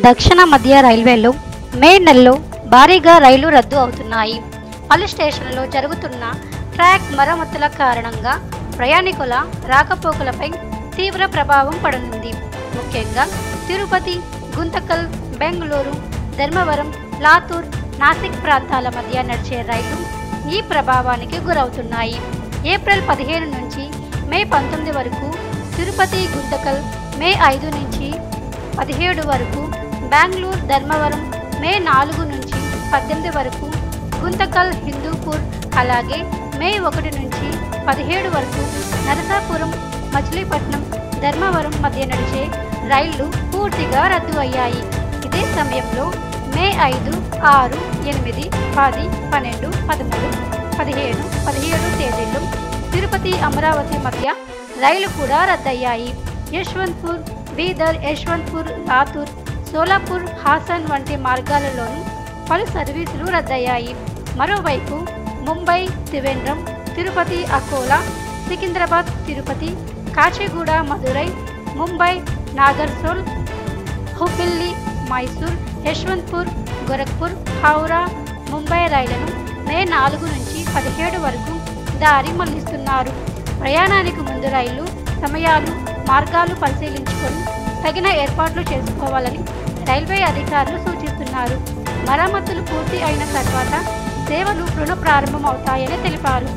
దక్షిణ మధ్య రైల్వేలో మే నెలలో భారీగా రైళ్లు రద్దు అవుతున్నాయి. పలు స్టేషన్లలో జరుగుతున్న ట్రాక్ మరమ్మతుల కారణంగా ప్రయాణికుల రాకపోకలపై తీవ్ర ప్రభావం పడనుంది. ముఖ్యంగా తిరుపతి, గుంతకల్, బెంగళూరు, ధర్మవరం, లాతూర్, నాసిక్ ప్రాంతాల మధ్య నడిచే రైళ్లు ఈ ప్రభావానికి గురవుతున్నాయి. ఏప్రిల్ 15 నుంచి మే 19 వరకు తిరుపతి, గుంతకల్, మే 5 నుంచి 17 వరకు బెంగళూరు, ధర్మవరం, మే 4 నుంచి 18 వరకు గుంతకల్, హిందూపూర్, అలాగే మే 1 నుంచి 17 వరకు నరసాపురం, మచిలీపట్నం, ధర్మవరం మధ్య నడిచే రైళ్లు పూర్తిగా రద్దు అయ్యాయి. ఇదే సమయంలో మే 5, 6, 8, 10, 12, 13, 17, 17 తేదీల్లో తిరుపతి, అమరావతి మధ్య రైళ్లు కూడా రద్దయ్యాయి. యశ్వంత్పూర్, బీదర్, యశ్వంత్పూర్, లాతూర్, సోలాపూర్, హాసన్ వంటి మార్గాలలోనూ పలు సర్వీసులు రద్దయ్యాయి. మరోవైపు ముంబై, త్రివేంద్రం, తిరుపతి, అకోలా, సికింద్రాబాద్, తిరుపతి, కాచిగూడ, మదురై, ముంబై, నాగర్సోల్, హుబ్బిల్లి, మైసూర్, యశ్వంత్పూర్, గోరఖ్పూర్, హౌరా, ముంబై రైళ్లను మే 4 నుంచి 17 వరకు దారి మళ్లిస్తున్నారు. ప్రయాణానికి ముందు రైలు సమయాలు, మార్గాలు పరిశీలించుకొని తగిన ఏర్పాట్లు చేసుకోవాలని రైల్వే అధికారులు సూచిస్తున్నారు. మరమ్మతులు పూర్తి అయిన తర్వాత సేవలు పునఃప్రారంభమవుతాయని తెలిపారు.